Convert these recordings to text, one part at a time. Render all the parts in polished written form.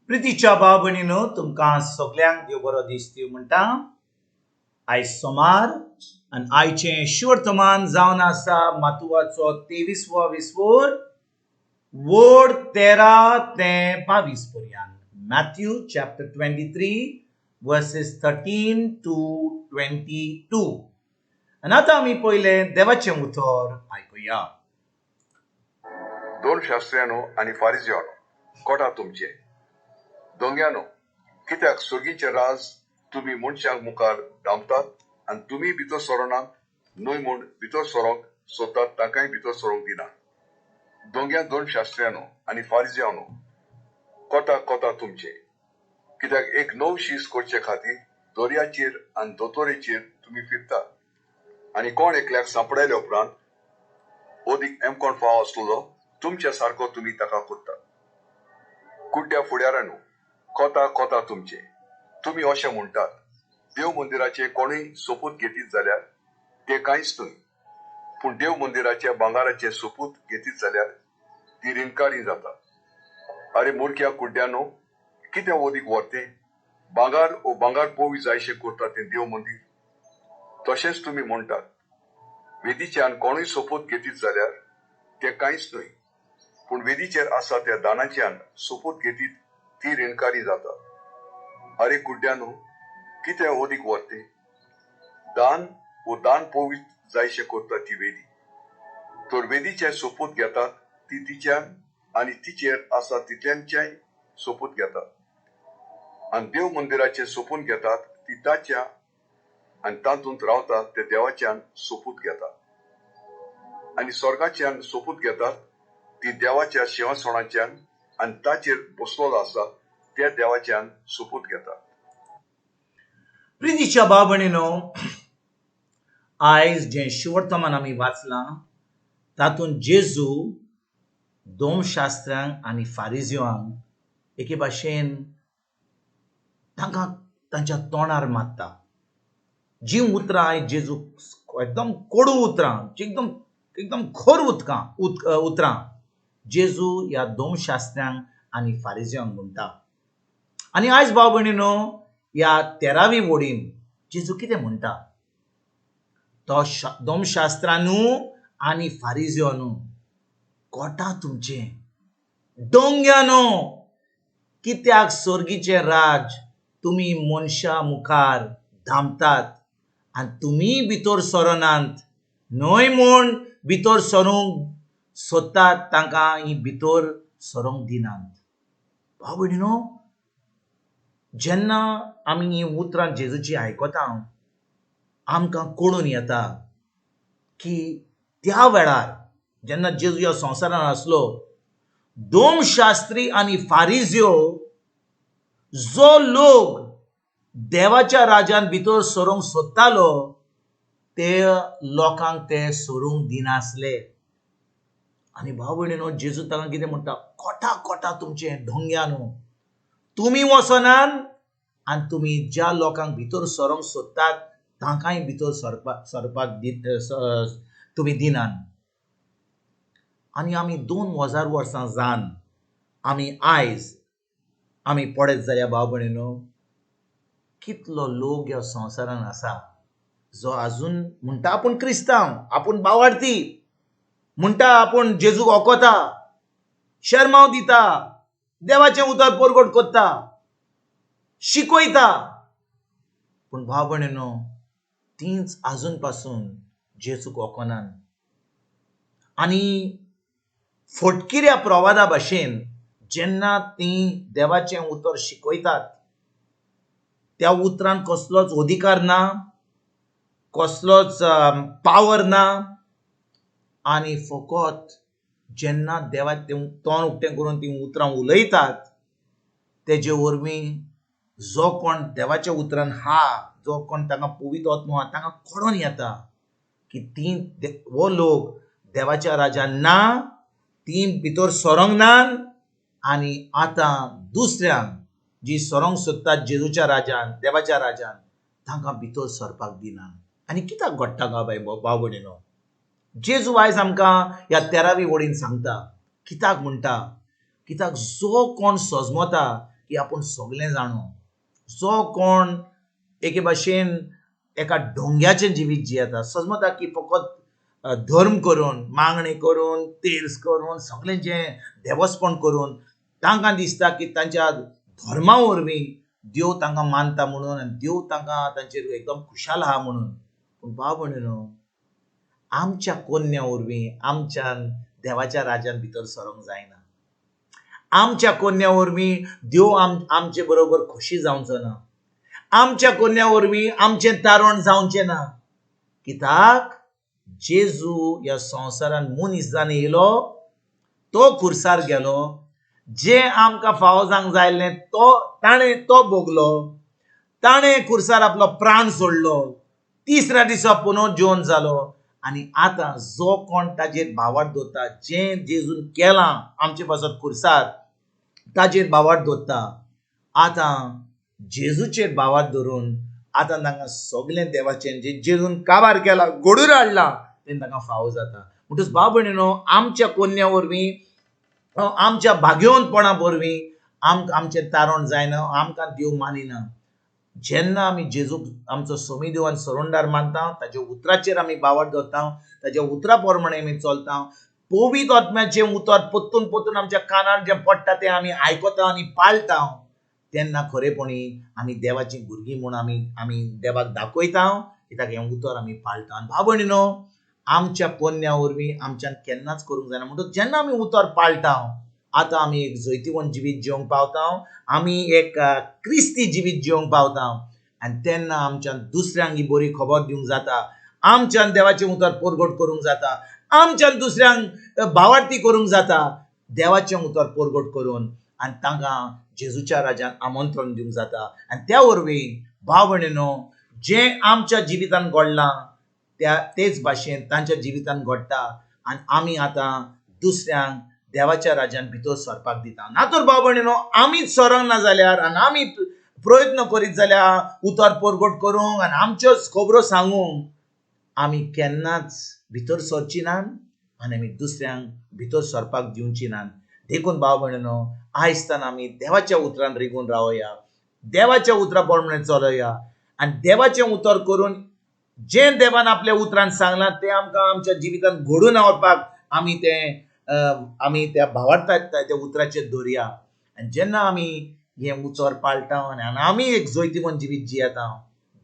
प्रितीच्या भाव भयणीनो तुमकां सगल्यांक देव बरो दीस दिवं म्हणटा. आयज सोमार आनी आयचें शिवर्तमान जावन आसा मातुवाचो 23वो विसवोर वोड 13 ते 22 पर्यंत. Matthew chapter 23 versus 13 to 22. आनी आतां आमी पयलें देवाचें उतर आयकुया. दोन शास्त्र्यानो आनी फारिजियानो कोटा तुमचे दोंग्यानो, कित्याक सुर्गीचे राज तुम्ही मनशांक मुखार दामतात आनी तुम्ही भितर सरोनात न्हय म्हूण भितर सरोंक सोदतात ताकाय भितर सरोंक दिना. दोंग्या दोन शास्त्र्यानो आनी फारिजियानो कोटा तुमचे, कित्याक एक नव शीस करचे खातीर दर्याचेर आनी दोतोरेचेर तुम्ही फिरतात आनी कोण एकल्याक सांपडायल्या उपरांत ओदीक एमकोण फाव आसलो तुमच्या सारको तुम्ही ताका कोत्ता. कुड्ड्या फुडाऱ्यानो कोता तुमचे, तुम्ही अशें म्हणटात देव मंदिराचे कोणूय सोपूत घेतीत जाल्यार ते कांयच न्हय, पूण देव मंदिराच्या भांगाराचे सोपूत घेतीत जाल्यार ती रिणकारी जाता. अरे मुडक्या कुड्ड्यानो, कितें ओदीक व्हरते भांगार पोवी जायशें करता तें देव मंदीर. तशेंच तुम्ही म्हणटात वेदीच्यान कोणूय सोपूत घेतीत जाल्यार ते कांयच न्हय, पूण वेदीचेर आसा त्या दानाच्यान सोपूत घेतीत ती रिणकारी जाता. अरे कुड्ड्यानो, कितें ओदीक व्हरते दान पोवीत जायशें करता ती वेदी. तर वेदीचे सोपूत घेतात ती तिच्यान आनी तिचेर आसा तितल्यांच्याय सोपूत घेतात. आनी देव मंदिराचे सोपून घेतात ती ताच्या आनी तातूंत रावतात ते देवाच्यान सोपूत घेतात. आनी स्वर्गाच्यान सोपूत घेतात ती देवाच्या सिंहासनाच्यान आनी ताचेर बसलोलो आसा त्या देवाच्यान सोपूत घेतात. प्रितीच्या भाव भयणीनो, आयज जें शिवर्तमान आमी वाचलां तातूंत जेजू धोमशास्त्रांक आनी फारिजियांक एके भाशेन तांकां तांच्या तोंडार मारता. जी उतरां आयज जेजू एकदम कोडू उतरां, एकदम खोर उतरां जेजू ह्या धोमशास्त्रांक आनी फारिजियांक म्हणटा. आनी आयज भाव भयणीनो, ह्या 13वी वोडीन जेजू कितें म्हणटा तो धोमशास्त्रांनू आनी फारिजियानू कोटा तुमचे दोंग्यानो, कित्याक स्वर्गीचे राज तुम्ही मनशा मुखार धामतात आनी तुम्ही भितर सरोनात न्हय म्हूण भितर सरूंक सोदतात तांकां ही भितर सरोंक दिनात. भाव भयणीनो, जेन्ना आमी ही उतरां जेजूची आयकता आमकां कळून येता की त्या वेळार जेन्ना जेजू ह्या संवसारान आसलो धोमशास्त्री आनी फारिजियो जो लोक देवाच्या राज्यान भितर सरोंक सोदतालो ते लोकांक ते सरूंक दिनासले. आनी भाव भयणीनो, जेजू तांकां कितें म्हणटा, कोटा तुमचे ढोंग्यानो, तुमी वचनात आनी तुमी ज्या लोकांक भितर सरोंक सोदतात तांकांय भितर सरपाक तुमी दिनात. आनी आमी 2000 वर्सां जावन आमी पळयत जाल्यार भाव भयणीनो, कितलो लोक ह्या संवसारान आसा जो आजून म्हणटा आपूण क्रिस्तांव, आपूण बावार्थी, म्हणटा आपूण जेजूक ओकोता, शर्माव दिता, देवाचें उतर परगट कोत्ता, शिकयता, पूण भाव भयणीनो तींच आजून पासून जेजूक ओकोनात. आनी फटकिऱ्या प्रवादा भाशेन जेन्ना तीं देवाचें उतर शिकयतात त्या उतरान कसलोच अधिकार ना, कसलोच पावर ना, आनी फकत जेन्ना देवा तोंड उक्तें करून तीं उतरां उलयतात तेजे वरवीं जो कोण देवाच्या उतरान जो कोण तांकां पवित्र आत्मो आहा तांकां कळोन येता की तीं वो लोक देवाच्या राज्यान ना, तीं भितर सरोंक नात आनी आतां दुसऱ्यांक जी सरोंक सोदतात जेजूच्या राज्यान देवाच्या राज्यान तांकां भितर सरपाक दिनात. आनी कित्याक घडटा काय भाव भयणीनो, जेजू आयज आमकां ह्या 13वी वडीन सांगता कित्याक म्हणटा, कित्याक जो कोण सजमता की आपूण सगळें जाणो. जो कोण एके भाशेन एका ढोंग्याचें जिवीत जियेता, समजता की फकत धर्म करून, मागणी करून, तेर्स करून, सगळें जें देवस्पण करून तांकां दिसता की तांच्या धर्मा वरवीं देव तांकां मानता म्हणून आनी देव तांकां तांचेर एकदम खुशाल आहा म्हणून. पूण भाव भयणीनो, आमच्या कोन्या वरवीं आमच्यान देवाच्या राज्यान भितर सरोंक जायना. आमच्या कोन्या वरवीं देव आमचे बरोबर खोशी जावचो ना. आमच्या कोन्या वरवीं आमचें तारण जावचें ना. कित्याक जेजू ह्या संवसारान मनीस जावन येयलो, तो खुर्सार गेलो, जें आमकां फावो जावंक जायल्लें ताणें तो भोगलो, ताणें खुर्सार आपलो प्राण सोडलो, तिसऱ्या दिसा पुनः जिवन जालो आनी आतां जो कोण ताजेर भावार्थ दवरता, जें जेजून केलां आमचे पासत खुर्सार, ताजेर भावार्थ दवरता, आतां जेजूचेर भावार्थ धरून आतां तांकां सगळें देवाचें जें जेजून काबार केलां, घडून हाडलां, तें तांकां फावो जाता. म्हणटच भाव भयणीनो, आमच्या कोन्या वरवीं, आमच्या भाग्यवंतपणा वरवीं आमचें तारण जायना, आमकां देव मानिना. जेन्ना आमी जेजूक आमचो स्वामी देव आनी सरोंडार मानता, ताच्या उतराचेर आमी भावार्थ दवरता, ताच्या उतरा प्रमाणे आमी चलता, पवित्र आत्म्याचें उतर पोत्तून पोत्तून आमच्या कानार जें पडटा तें आमी आयकता आनी पाळटा, तेन्ना खरेपणी आमी देवाची भुरगीं म्हूण आमी देवाक दाखयता, कित्याक हें उतर आमी पाळटा. आनी भाव भयणीनो, आमच्या पोन्या वरवीं आमच्यान केन्नाच करूंक जायना. म्हणटच जेन्ना आमी उतर पाळटा, आतां आमी एक जैतिवंत जिवीत जिवंक पावता, आमी एक क्रिस्ती जिवीत जिवंक पावता, आनी तेन्ना आमच्यान दुसऱ्यांक ही बरी खबर दिवंक जाता, आमच्यान देवाचें उतर परगट करूंक जाता, आमच्यान दुसऱ्यांक भावार्थी करूंक जाता, देवाचें उतर परगट करून, आनी तांकां जेजूच्या राज्यान आमंत्रण दिवंक जाता. आनी त्या वरवीं भाव भयणीनो, जें आमच्या जिवितान घडलां तेच भाशेन तांच्या जिवितान घडटा, आनी आमी आतां दुसऱ्यांक देवाच्या राज्यान भितर सरपाक दिता. ना तर भाव भयणीनो, आमीच सरोंक ना जाल्यार आनी आमी प्रयत्न करीत जाल्यार उतर परगट करूंक आनी आमच्योच खबरो सांगूंक आमी केन्नाच भितर सरची नात आनी आमी दुसऱ्यांक भितर सरपाक दिवची नात. देखून भाव भयणीनो, आयजतान आमी देवाच्या उतरान रिगून रावया, देवाच्या उतरा प्रमाणे चलया, आनी देवाचें उतर करून जें देवान आपल्या उतरान सांगलां तें आमकां आमच्या जिवितान घडून हाडपाक आमी त्या भावार्थाक त्या उतराचेर दवरया. आनी जेन्ना आमी हें उतर पाळटा आनी आमी एक जैतिवंत जिवीत जियेता,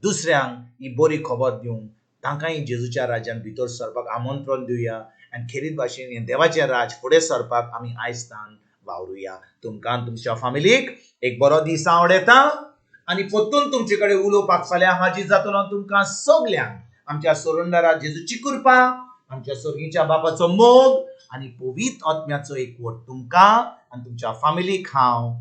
दुसऱ्यांक ही बरी खबर दिवंक, तांकांय जेजूच्या राज्यान भितर सरपाक आमंत्रण दिवया. आनी खेरीत भाशेन हें देवाचें राज फुडें सरपाक आमी आयजतान वावरुया. तुमकां आनी तुमच्या फॅमिलीक एक बरो दीस आवडेता आनी परतून तुमचे कडेन उलोवपाक फाल्यां हाजीर जातलो. हांव तुमकां सगल्यांक आमच्या सरोंडारा जेजूची कृपा, आमच्या सर्गीच्या बापाचो मोग आनी पवित्र आत्म्याचो एकवट तुमकां आनी तुमच्या फॅमिलीक हांव